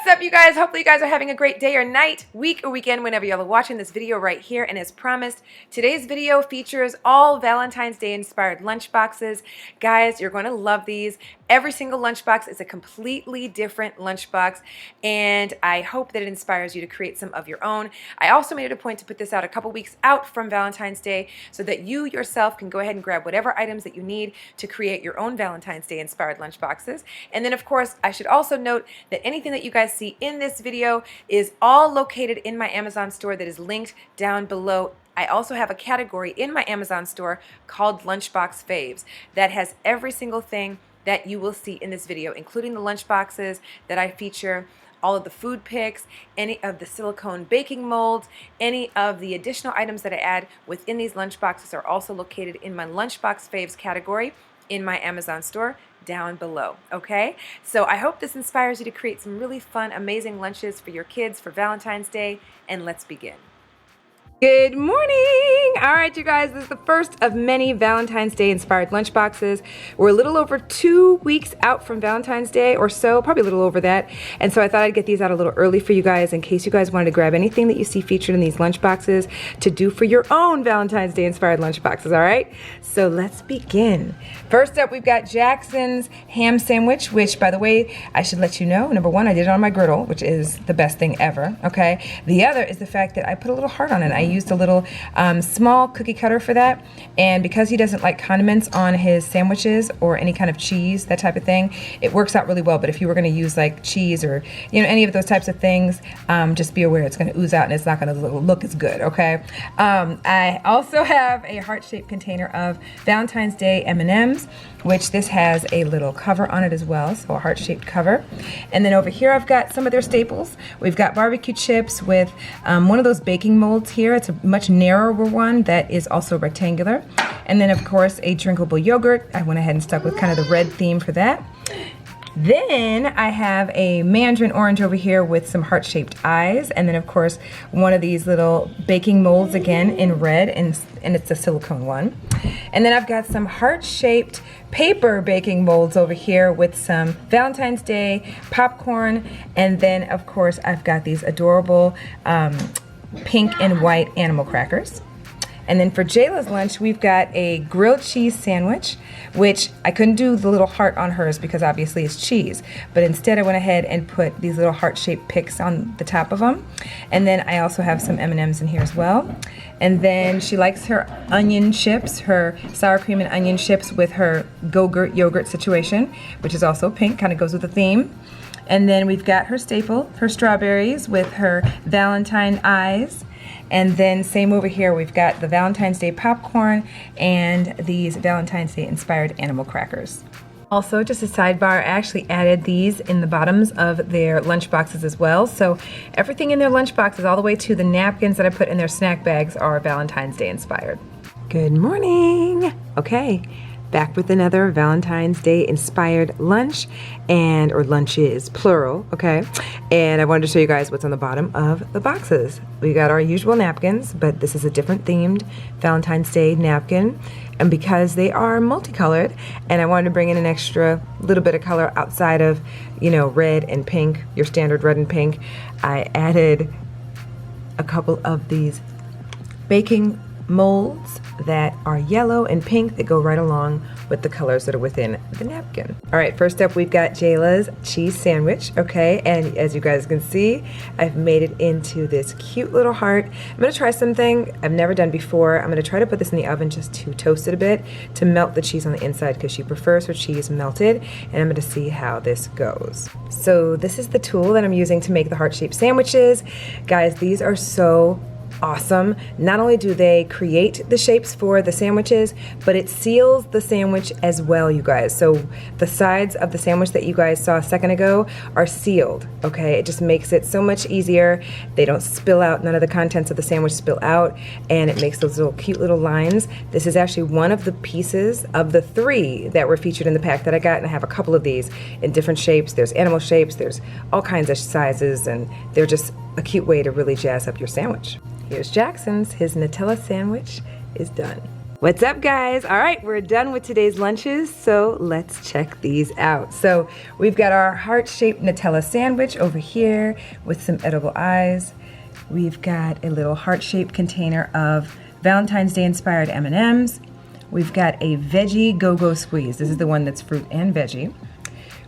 What's up, you guys? Hopefully you guys are having a great day or night, week or weekend, whenever y'all are watching this video right here. And as promised, today's video features all Valentine's Day inspired lunchboxes. Guys, you're going to love these. Every single lunchbox is a completely different lunchbox, and I hope that it inspires you to create some of your own. I also made it a point to put this out a couple weeks out from Valentine's Day so that you yourself can go ahead and grab whatever items that you need to create your own Valentine's Day inspired lunchboxes. And then, of course, I should also note that anything that you guys see in this video is all located in my Amazon store that is linked down below. I also have a category in my Amazon store called Lunchbox Faves that has every single thing that you will see in this video, including the lunchboxes that I feature, all of the food pics, any of the silicone baking molds, any of the additional items that I add within these lunchboxes are also located in my Lunchbox Faves category in my Amazon store down below. Okay, so I hope this inspires you to create some really fun, amazing lunches for your kids for Valentine's Day, and let's begin. Good morning! All right, you guys, this is the first of many Valentine's Day inspired lunchboxes. We're a little over 2 weeks out from Valentine's Day or so, probably a little over that. And so I thought I'd get these out a little early for you guys in case you guys wanted to grab anything that you see featured in these lunchboxes to do for your own Valentine's Day inspired lunchboxes, all right? So let's begin. First up, we've got Jackson's ham sandwich, which, by the way, I should let you know, number one, I did it on my griddle, which is the best thing ever, okay? The other is the fact that I put a little heart on it. I used a little small cookie cutter for that, and because he doesn't like condiments on his sandwiches or any kind of cheese, that type of thing, it works out really well. But if you were going to use like cheese or any of those types of things, just be aware it's going to ooze out and it's not going to look as good, okay? I also have a heart-shaped container of Valentine's Day M&Ms, which this has a little cover on it as well, so a heart-shaped cover. And then over here I've got some of their staples. We've got barbecue chips with one of those baking molds here. It's a much narrower one that is also rectangular. And then of course a drinkable yogurt. I went ahead and stuck with kind of the red theme for that. Then I have a mandarin orange over here with some heart-shaped eyes, and then of course one of these little baking molds again in red, and it's a silicone one. And then I've got some heart-shaped paper baking molds over here with some Valentine's Day popcorn, and then of course I've got these adorable pink and white animal crackers. And then for Jayla's lunch, we've got a grilled cheese sandwich, which I couldn't do the little heart on hers because obviously it's cheese. But instead I went ahead and put these little heart-shaped picks on the top of them. And then I also have some M&Ms in here as well. And then she likes her onion chips, her sour cream and onion chips with her Go-Gurt yogurt situation, which is also pink, kind of goes with the theme. And then we've got her staple, her strawberries with her Valentine eyes. And then same over here, we've got the Valentine's Day popcorn and these Valentine's Day inspired animal crackers. Also, just a sidebar, I actually added these in the bottoms of their lunch boxes as well. So everything in their lunch boxes, all the way to the napkins that I put in their snack bags, are Valentine's Day inspired. Good morning. Okay. Back with another Valentine's Day inspired lunch, or lunches, plural, okay? And I wanted to show you guys what's on the bottom of the boxes. We got our usual napkins, but this is a different themed Valentine's Day napkin. And because they are multicolored, and I wanted to bring in an extra little bit of color outside of, red and pink, your standard red and pink, I added a couple of these baking molds that are yellow and pink that go right along with the colors that are within the napkin. All right, first up we've got Jayla's cheese sandwich, okay? And as you guys can see, I've made it into this cute little heart. I'm gonna try something I've never done before. I'm gonna try to put this in the oven just to toast it a bit to melt the cheese on the inside because she prefers her cheese melted, and I'm gonna see how this goes. So this is the tool that I'm using to make the heart-shaped sandwiches. Guys, these are so awesome. Not only do they create the shapes for the sandwiches, but it seals the sandwich as well, you guys. So the sides of the sandwich that you guys saw a second ago are sealed, okay? It just makes it so much easier. They don't spill out, none of the contents of the sandwich spill out, and it makes those little cute little lines. This is actually one of the pieces of the 3 that were featured in the pack that I got, and I have a couple of these in different shapes. There's animal shapes, there's all kinds of sizes, and they're just a cute way to really jazz up your sandwich. Here's Jackson's. His Nutella sandwich is done. What's up, guys? All right, we're done with today's lunches, so let's check these out. So we've got our heart-shaped Nutella sandwich over here with some edible eyes. We've got a little heart-shaped container of Valentine's Day inspired M&Ms. We've got a veggie go-go squeeze. This is the one that's fruit and veggie.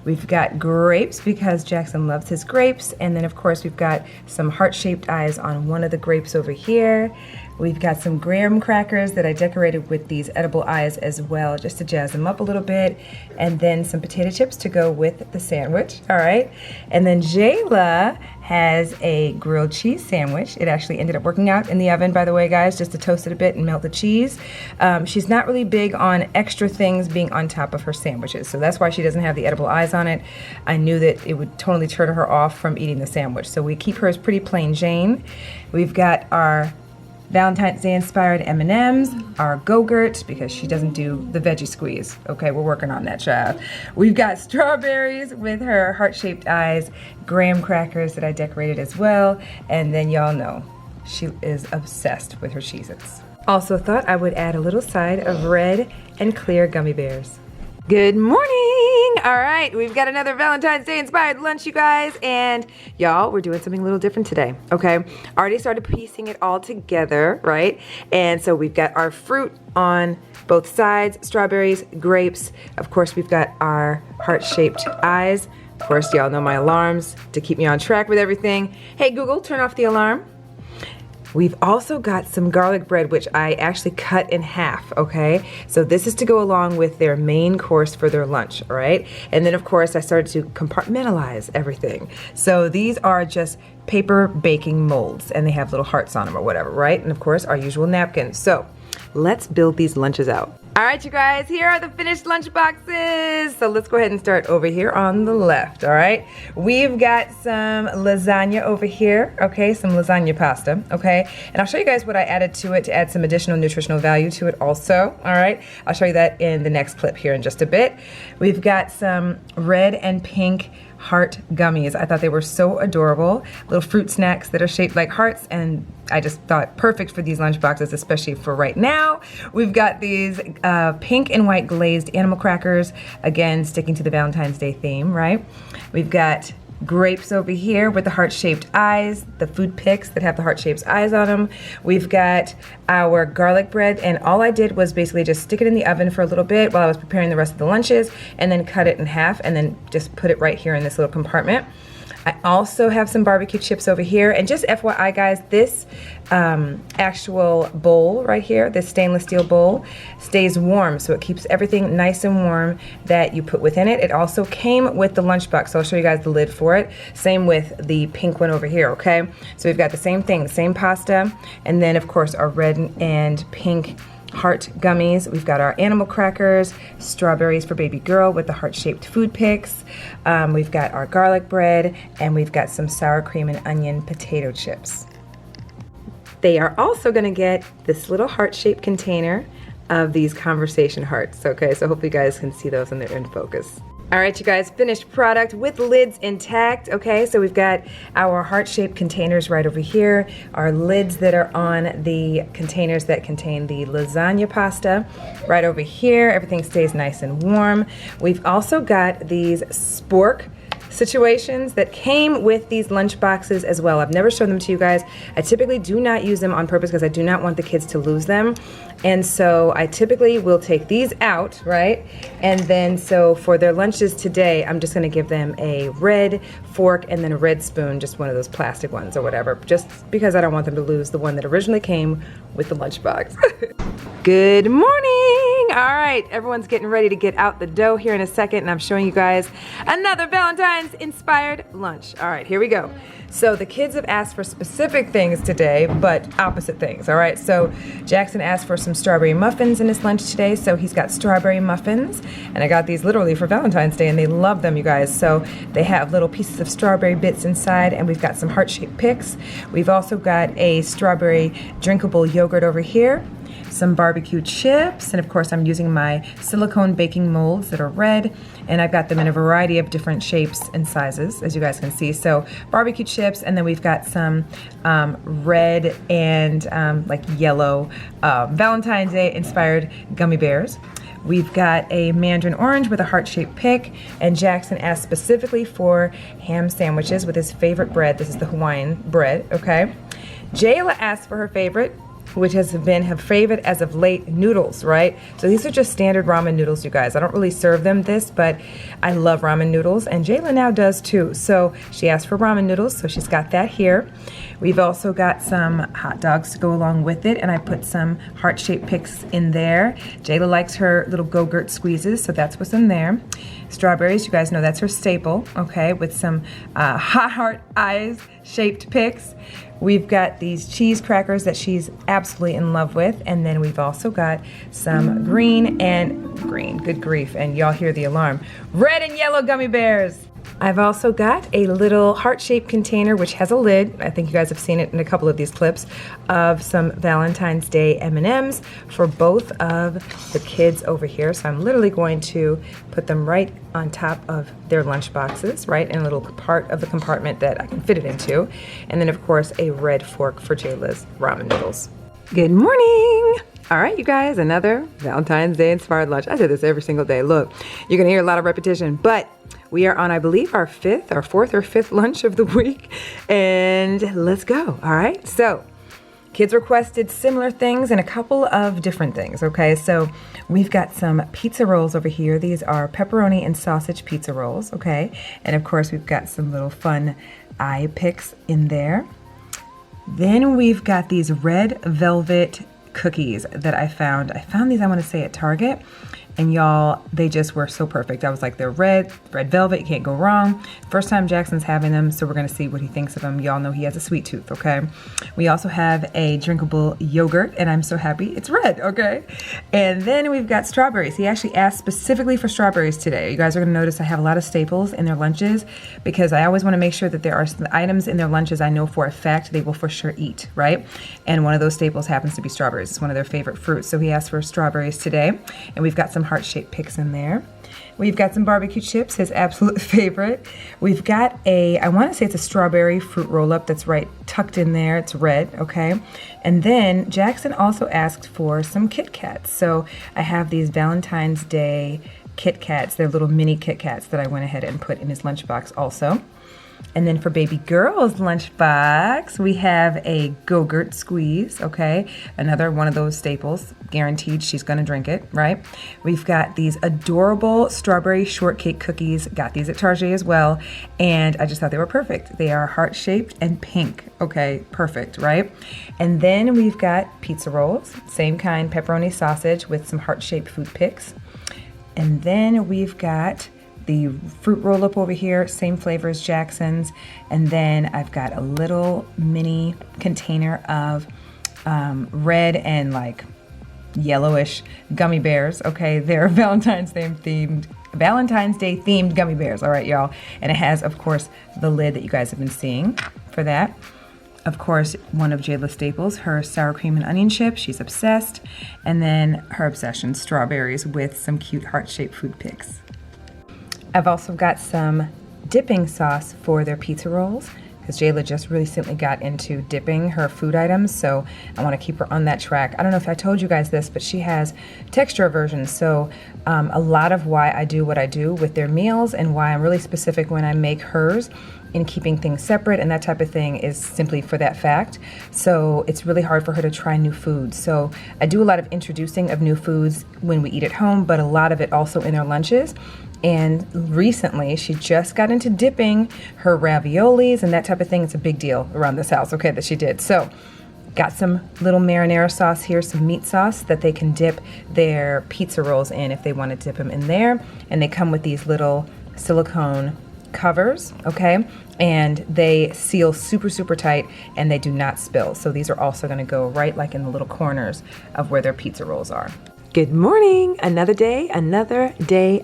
We've got grapes because Jackson loves his grapes. And then of course we've got some heart-shaped eyes on one of the grapes over here. We've got some graham crackers that I decorated with these edible eyes as well, just to jazz them up a little bit. And then some potato chips to go with the sandwich, all right? And then Jayla has a grilled cheese sandwich. It actually ended up working out in the oven, by the way, guys, just to toast it a bit and melt the cheese. She's not really big on extra things being on top of her sandwiches, so that's why she doesn't have the edible eyes on it. I knew that it would totally turn her off from eating the sandwich, so we keep hers pretty plain Jane. We've got our Valentine's Day inspired M&Ms, our Go-Gurt, because she doesn't do the veggie squeeze. Okay, we're working on that, child. We've got strawberries with her heart-shaped eyes, graham crackers that I decorated as well, and then y'all know she is obsessed with her Cheez-Its. Also thought I would add a little side of red and clear gummy bears. Good morning! All right, we've got another Valentine's Day inspired lunch, you guys, and y'all, we're doing something a little different today, okay? Already started piecing it all together, right? And so we've got our fruit on both sides, strawberries, grapes. Of course, we've got our heart-shaped eyes. Of course, y'all know my alarms to keep me on track with everything. Hey, Google, turn off the alarm. We've also got some garlic bread, which I actually cut in half, okay? So this is to go along with their main course for their lunch, all right? And then of course I started to compartmentalize everything. So these are just paper baking molds and they have little hearts on them or whatever, right? And of course our usual napkins. So let's build these lunches out. All right, you guys, here are the finished lunch boxes. So let's go ahead and start over here on the left, all right? We've got some lasagna over here, okay? Some lasagna pasta, okay? And I'll show you guys what I added to it to add some additional nutritional value to it also, all right? I'll show you that in the next clip here in just a bit. We've got some red and pink heart gummies. I thought they were so adorable. Little fruit snacks that are shaped like hearts, and I just thought perfect for these lunch boxes, especially for right now. We've got these pink and white glazed animal crackers, again, sticking to the Valentine's Day theme, right? We've got grapes over here with the heart-shaped eyes, the food picks that have the heart-shaped eyes on them. We've got our garlic bread, and all I did was basically just stick it in the oven for a little bit while I was preparing the rest of the lunches, and then cut it in half, and then just put it right here in this little compartment. I also have some barbecue chips over here, and just FYI guys, this actual bowl right here, this stainless steel bowl, stays warm, so it keeps everything nice and warm that you put within it. It also came with the lunchbox, so I'll show you guys the lid for it. Same with the pink one over here, okay? So we've got the same thing, the same pasta, and then of course our red and pink heart gummies. We've got our animal crackers, strawberries for baby girl with the heart-shaped food picks. We've got our garlic bread, and we've got some sour cream and onion potato chips. They are also gonna get this little heart-shaped container of these conversation hearts, okay? So hopefully you guys can see those when they're in focus. All right, you guys, finished product with lids intact, okay? So we've got our heart-shaped containers right over here, our lids that are on the containers that contain the lasagna pasta right over here. Everything stays nice and warm. We've also got these spork situations that came with these lunch boxes as well. I've never shown them to you guys. I typically do not use them on purpose because I do not want the kids to lose them. And so I typically will take these out, right? And then so for their lunches today, I'm just gonna give them a red fork and then a red spoon, just one of those plastic ones or whatever, just because I don't want them to lose the one that originally came with the lunchbox. Good morning! All right, everyone's getting ready to get out the dough here in a second, and I'm showing you guys another Valentine's inspired lunch. All right, here we go. So the kids have asked for specific things today, but opposite things, all right? So Jackson asked for some strawberry muffins in his lunch today, so he's got strawberry muffins, and I got these literally for Valentine's Day, and they love them, you guys. So they have little pieces of strawberry bits inside, and we've got some heart-shaped picks. We've also got a strawberry drinkable yogurt over here. some barbecue chips, and of course I'm using my silicone baking molds that are red, and I've got them in a variety of different shapes and sizes, as you guys can see. So barbecue chips, and then we've got some red and like yellow Valentine's Day inspired gummy bears. We've got a mandarin orange with a heart-shaped pick, and Jackson asked specifically for ham sandwiches with his favorite bread. This is the Hawaiian bread, okay? Jayla asked for her favorite, which has been her favorite as of late, noodles, right? So these are just standard ramen noodles, you guys. I don't really serve them this, but I love ramen noodles, and Jayla now does too. So she asked for ramen noodles, so she's got that here. We've also got some hot dogs to go along with it, and I put some heart-shaped picks in there. Jayla likes her little Go-Gurt squeezes, so that's what's in there. Strawberries, you guys know that's her staple, okay, with some hot heart eyes shaped picks. We've got these cheese crackers that she's absolutely in love with, and then we've also got some green, good grief, and y'all hear the alarm, red and yellow gummy bears. I've also got a little heart-shaped container which has a lid, I think you guys have seen it in a couple of these clips, of some Valentine's Day M&Ms for both of the kids over here. So I'm literally going to put them right on top of their lunch boxes, right in a little part of the compartment that I can fit it into. And then of course a red fork for Jayla's ramen noodles. Good morning! All right, you guys, another Valentine's Day inspired lunch. I say this every single day. Look, you're gonna hear a lot of repetition, but we are on, I believe, our fourth or fifth lunch of the week, and let's go, all right? So, kids requested similar things and a couple of different things, okay? So, we've got some pizza rolls over here. These are pepperoni and sausage pizza rolls, okay? And of course, we've got some little fun eye picks in there. Then we've got these red velvet cookies that I found. I found these, I want to say, at Target. And y'all, they just were so perfect. I was like, they're red velvet, you can't go wrong. First time Jackson's having them, so we're gonna see what he thinks of them. Y'all know he has a sweet tooth, okay? We also have a drinkable yogurt, and I'm so happy it's red, okay? And then we've got strawberries. He actually asked specifically for strawberries today. You guys are gonna notice I have a lot of staples in their lunches because I always wanna make sure that there are some items in their lunches I know for a fact they will for sure eat, right? And one of those staples happens to be strawberries. It's one of their favorite fruits, so he asked for strawberries today. And we've got some heart-shaped picks in there. We've got some barbecue chips, his absolute favorite. We've got I want to say it's a strawberry fruit roll-up that's right tucked in there. It's red, okay? And then Jackson also asked for some Kit Kats. So I have these Valentine's Day Kit Kats. They're little mini Kit Kats that I went ahead and put in his lunchbox also. And then for baby girl's lunchbox, we have a Go-Gurt squeeze, okay? Another one of those staples, guaranteed she's gonna drink it, right? We've got these adorable strawberry shortcake cookies, got these at Target as well, and I just thought they were perfect. They are heart-shaped and pink, okay? Perfect, right? And then we've got pizza rolls, same kind, pepperoni sausage with some heart-shaped food picks. And then we've got the fruit roll-up over here, same flavor as Jackson's. And then I've got a little mini container of red and like yellowish gummy bears, okay? They're Valentine's Day themed gummy bears, all right, y'all? And it has, of course, the lid that you guys have been seeing for that. Of course, one of Jayla's staples, her sour cream and onion chips. She's obsessed. And then her obsession, strawberries with some cute heart-shaped food picks. I've also got some dipping sauce for their pizza rolls because Jayla just recently got into dipping her food items, so I want to keep her on that track. I don't know if I told you guys this, but she has texture aversion, so a lot of why I do what I do with their meals and why I'm really specific when I make hers in keeping things separate and that type of thing is simply for that fact. So it's really hard for her to try new foods. So I do a lot of introducing of new foods when we eat at home, but a lot of it also in our lunches. And recently, she just got into dipping her raviolis and that type of thing. It's a big deal around this house, okay, that she did. So got some little marinara sauce here, some meat sauce that they can dip their pizza rolls in if they want to dip them in there. And they come with these little silicone covers, okay? And they seal super, super tight and they do not spill. So these are also gonna go right like in the little corners of where their pizza rolls are. Good morning, another day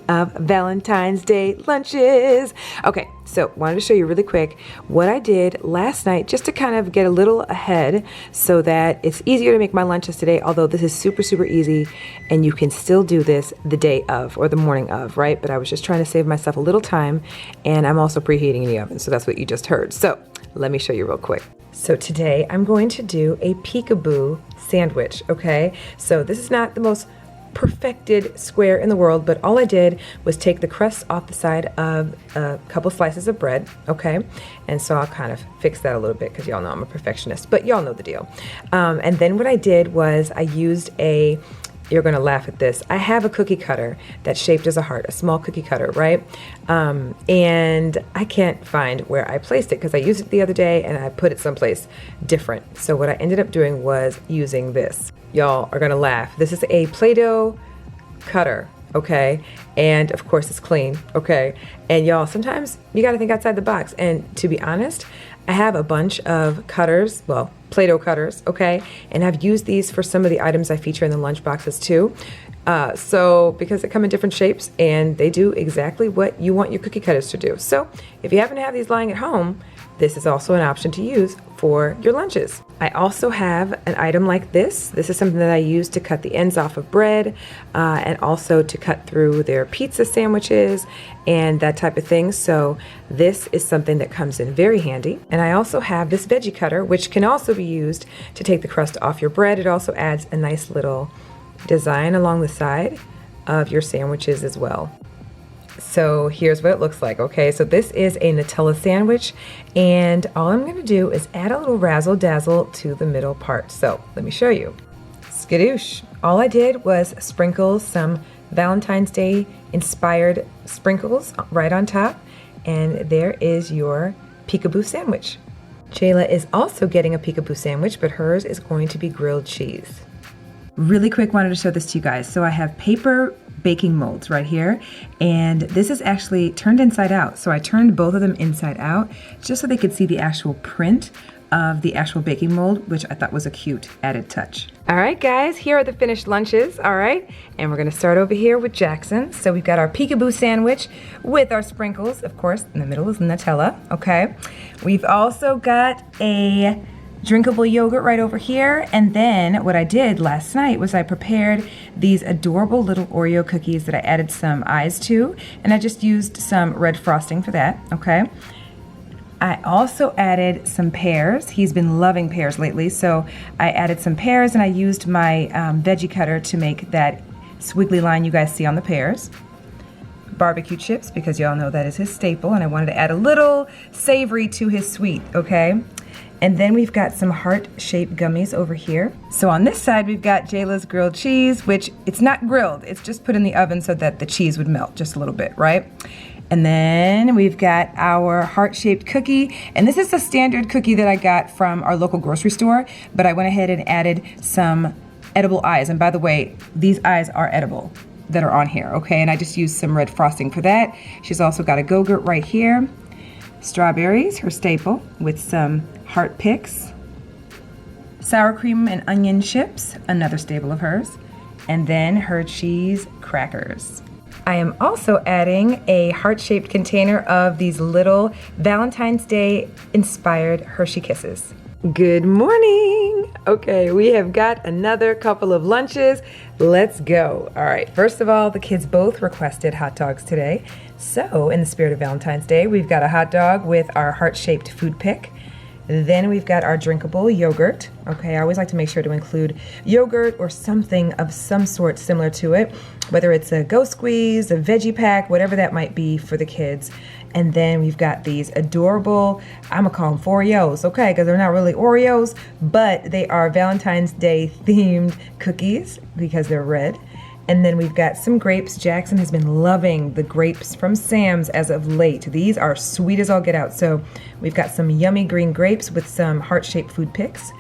of Valentine's Day lunches. Okay, So wanted to show you really quick what I did last night just to kind of get a little ahead so that it's easier to make my lunches today, although this is super, super easy and you can still do this the day of or the morning of, right? But I was just trying to save myself a little time, and I'm also preheating in the oven, so that's what you just heard. So let me show you real quick. So today I'm going to do a Peekaboo sandwich, okay? So this is not the most perfected square in the world, but all I did was take the crust off the side of a couple slices of bread, okay? And so I'll kind of fix that a little bit because y'all know I'm a perfectionist, but y'all know the deal. And then what I did was I used you're gonna laugh at this. I have a cookie cutter that's shaped as a heart, a small cookie cutter, right? And I can't find where I placed it because I used it the other day and I put it someplace different. So what I ended up doing was using this. Y'all are gonna laugh. This is a Play-Doh cutter, okay? And of course it's clean, okay? And y'all, sometimes you gotta think outside the box. And to be honest, I have a bunch of cutters, well, Play-Doh cutters, okay? And I've used these for some of the items I feature in the lunch boxes too. So because they come in different shapes and they do exactly what you want your cookie cutters to do. So if you happen to have these lying at home, this is also an option to use for your lunches. I also have an item like this. This is something that I use to cut the ends off of bread and also to cut through their pizza sandwiches and that type of thing. So this is something that comes in very handy. And I also have this veggie cutter, which can also be used to take the crust off your bread. It also adds a nice little design along the side of your sandwiches as well. So here's what it looks like, okay? So this is a Nutella sandwich, and all I'm gonna do is add a little razzle dazzle to the middle part. So let me show you. Skadoosh. All I did was sprinkle some Valentine's Day inspired sprinkles right on top, and there is your Peekaboo sandwich. Jayla is also getting a Peekaboo sandwich, but hers is going to be grilled cheese. Really quick, wanted to show this to you guys. So I have paper baking molds right here, and this is actually turned inside out. So I turned both of them inside out just so they could see the actual print of the actual baking mold, which I thought was a cute added touch. All right, guys, here are the finished lunches, all right? And we're gonna start over here with Jackson. So we've got our Peekaboo sandwich with our sprinkles. Of course, in the middle is Nutella, okay? We've also got a drinkable yogurt right over here. And then what I did last night was I prepared these adorable little Oreo cookies that I added some eyes to, and I just used some red frosting for that, okay? I also added some pears. He's been loving pears lately, so I added some pears and I used my veggie cutter to make that squiggly line you guys see on the pears. Barbecue chips, because y'all know that is his staple, and I wanted to add a little savory to his sweet, okay? And then we've got some heart-shaped gummies over here. So on this side, we've got Jayla's grilled cheese, which it's not grilled, it's just put in the oven so that the cheese would melt just a little bit, right? And then we've got our heart-shaped cookie. And this is a standard cookie that I got from our local grocery store, but I went ahead and added some edible eyes. And by the way, these eyes are edible that are on here, okay? And I just used some red frosting for that. She's also got a Go-Gurt right here. Strawberries, her staple, with some heart picks. Sour cream and onion chips, another staple of hers. And then her cheese crackers. I am also adding a heart-shaped container of these little Valentine's Day inspired Hershey Kisses. Good morning. Okay, we have got another couple of lunches. Let's go. All right, first of all, the kids both requested hot dogs today. So in the spirit of Valentine's Day, we've got a hot dog with our heart-shaped food pick. Then we've got our drinkable yogurt. Okay, I always like to make sure to include yogurt or something of some sort similar to it, whether it's a Go Squeeze, a veggie pack, whatever that might be for the kids. And then we've got these adorable, I'm gonna call them Oreos, okay, because they're not really Oreos, but they are Valentine's Day themed cookies because they're red. And then we've got some grapes. Jackson has been loving the grapes from Sam's as of late. These are sweet as all get out. So we've got some yummy green grapes with some heart-shaped food picks.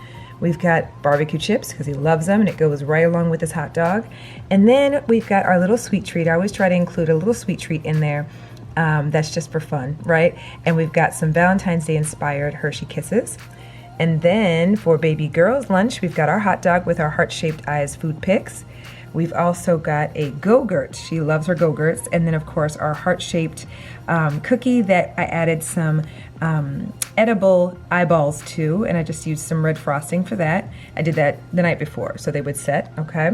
We've got barbecue chips because he loves them and it goes right along with his hot dog. And then we've got our little sweet treat. I always try to include a little sweet treat in there. That's just for fun, right? And we've got some Valentine's Day inspired Hershey Kisses. And then for baby girl's lunch, we've got our hot dog with our heart-shaped eyes food picks. We've also got a Go-Gurt. She loves her Go-Gurts. And then, of course, our heart-shaped cookie that I added some edible eyeballs to, and I just used some red frosting for that. I did that the night before, so they would set, okay?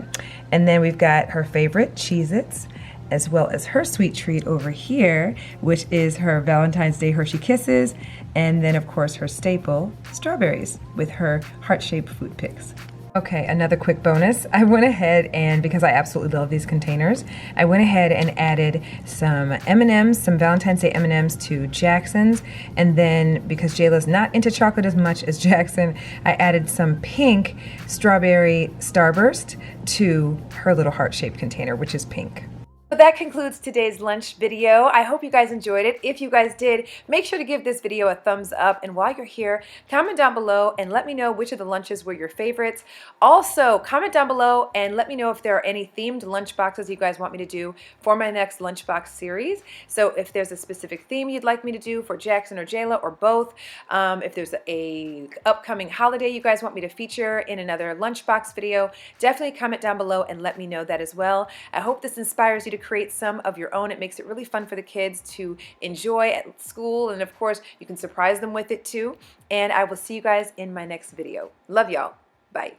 And then we've got her favorite Cheez-Its, as well as her sweet treat over here, which is her Valentine's Day Hershey Kisses, and then of course her staple, strawberries, with her heart-shaped food picks. Okay, another quick bonus. I went ahead and, because I absolutely love these containers, I went ahead and added some M&Ms, some Valentine's Day M&Ms to Jackson's, and then because Jayla's not into chocolate as much as Jackson, I added some pink strawberry Starburst to her little heart-shaped container, which is pink. So that concludes today's lunch video. I hope you guys enjoyed it. If you guys did, make sure to give this video a thumbs up. And while you're here, comment down below and let me know which of the lunches were your favorites. Also, comment down below and let me know if there are any themed lunch boxes you guys want me to do for my next lunchbox series. So if there's a specific theme you'd like me to do for Jackson or Jayla or both, if there's a upcoming holiday you guys want me to feature in another lunchbox video, definitely comment down below and let me know that as well. I hope this inspires you to create some of your own. It makes it really fun for the kids to enjoy at school, and of course you can surprise them with it too. And I will see you guys in my next video. Love y'all. Bye.